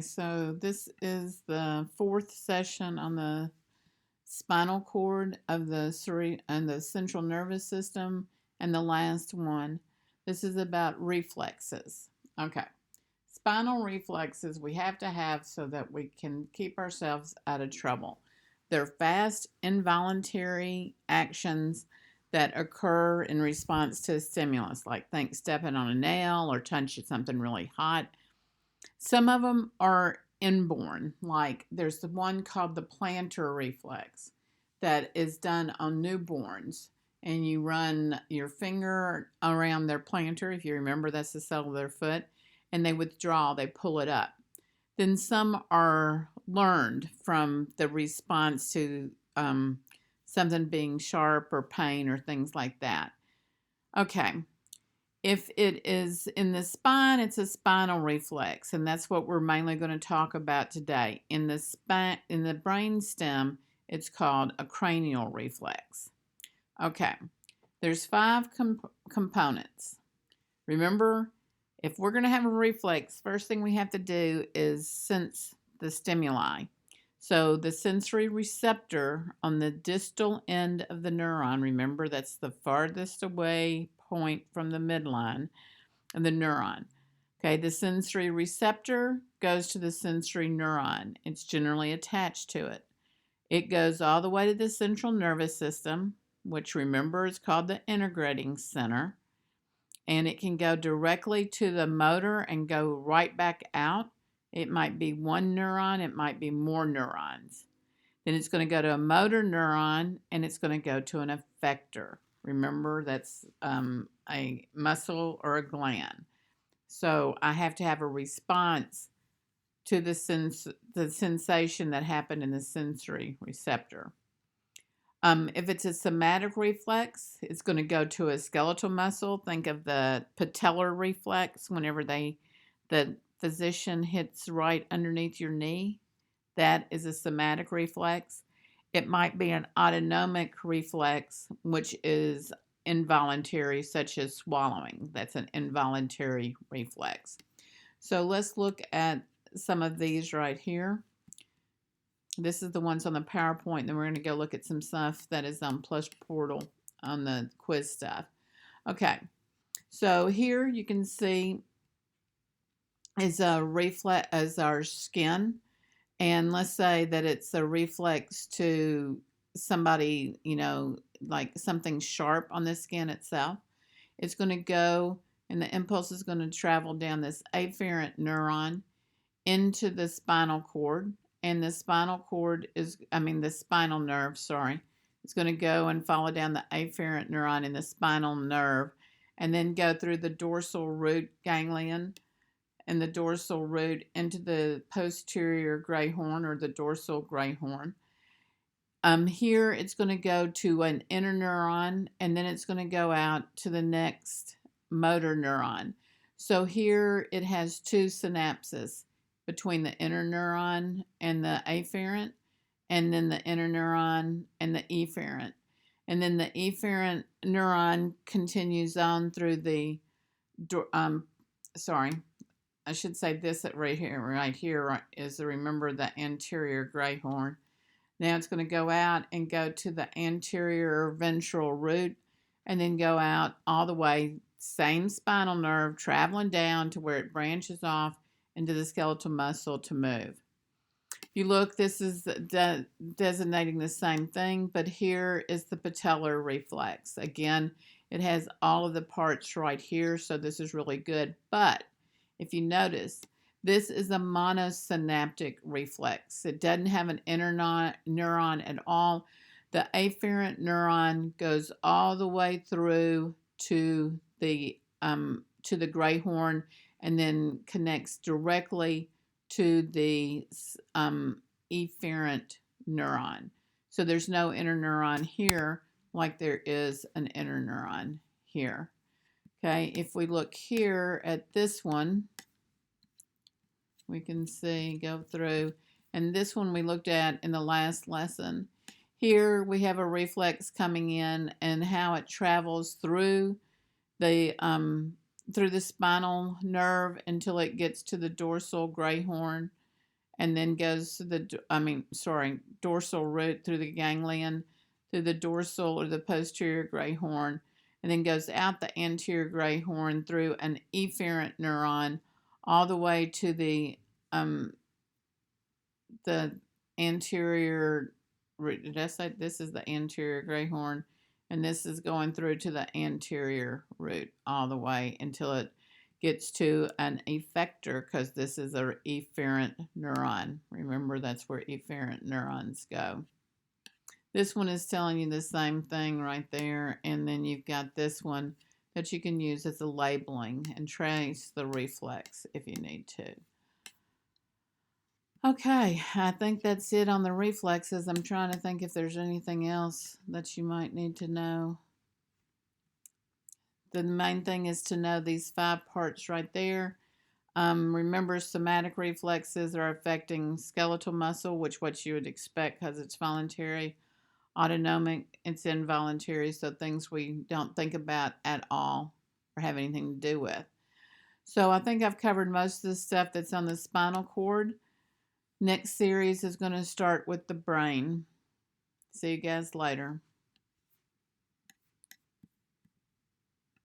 So this is the fourth session on the spinal cord of and the central nervous system, and the last one. This is about reflexes. Okay. Spinal reflexes we have to have so that we can keep ourselves out of trouble. They're fast, involuntary actions that occur in response to a stimulus, like think stepping on a nail or touching something really hot. Some of them are inborn, like there's the one called the plantar reflex that is done on newborns. And you run your finger around their plantar, if you remember, that's the sole of their foot, and they withdraw, they pull it up. Then some are learned from the response to something being sharp or pain or things like that. Okay, if it is in the spine, it's a spinal reflex, and that's what we're mainly going to talk about today. In the spine, in the brain stem, it's called a cranial reflex. Okay, there's five components. Remember, if we're going to have a reflex, first thing we have to do is sense the stimuli. So the sensory receptor on the distal end of the neuron, remember that's the farthest away point from the midline of the neuron. Okay, the sensory receptor goes to the sensory neuron. It's generally attached to it. It goes all the way to the central nervous system, which remember is called the integrating center, and it can go directly to the motor and go right back out. It might be one neuron, it might be more neurons. Then it's going to go to a motor neuron, and it's going to go to an effector. Remember, that's a muscle or a gland. So I have to have a response to the sensation that happened in the sensory receptor. If it's a somatic reflex, it's going to go to a skeletal muscle. Think of the patellar reflex whenever the physician hits right underneath your knee. That is a somatic reflex. It might be an autonomic reflex, which is involuntary, such as swallowing. That's an involuntary reflex. So let's look at some of these right here. This is the ones on the PowerPoint, and then we're going to go look at some stuff that is on Plus Portal on the quiz stuff. Okay, so here you can see is a reflex as our skin, and let's say that it's a reflex to somebody, like something sharp on the skin itself. It's going to go, and the impulse is going to travel down this afferent neuron into the spinal cord, and the spinal nerve, sorry. It's going to go and follow down the afferent neuron in the spinal nerve, and then go through the dorsal root ganglion and the dorsal root into the posterior gray horn or the dorsal gray horn. Here it's going to go to an interneuron, and then it's going to go out to the next motor neuron. So here it has two synapses between the interneuron and the afferent, and then the interneuron and the efferent. And then the efferent neuron continues on through the, sorry, I should say this right here is, remember, the anterior gray horn. Now it's going to go out and go to the anterior ventral root, and then go out all the way, same spinal nerve, traveling down to where it branches off into the skeletal muscle to move. If you look, this is designating the same thing, but here is the patellar reflex. Again, it has all of the parts right here, so this is really good. But if you notice, this is a monosynaptic reflex. It doesn't have an interneuron at all. The afferent neuron goes all the way through to the gray horn, and then connects directly to the efferent neuron. So there's no interneuron here like there is an interneuron here. Okay, if we look here at this one, we can see, go through, and this one we looked at in the last lesson. Here we have a reflex coming in and how it travels through the spinal nerve until it gets to the dorsal gray horn. and then goes to dorsal root through the ganglion, through the dorsal or the posterior gray horn, and then goes out the anterior gray horn through an efferent neuron all the way to the anterior root. Did I say this is the anterior gray horn? And this is going through to the anterior root all the way until it gets to an effector, because this is an efferent neuron. Remember, that's where efferent neurons go. This one is telling you the same thing right there, and then you've got this one that you can use as a labeling and trace the reflex if you need to. Okay, I think that's it on the reflexes. I'm trying to think if there's anything else that you might need to know. The main thing is to know these 5 parts right there. Remember, somatic reflexes are affecting skeletal muscle, which what you would expect because it's voluntary. Autonomic, it's involuntary, so things we don't think about at all or have anything to do with. So I think I've covered most of the stuff that's on the spinal cord. Next series is going to start with the brain. See you guys later.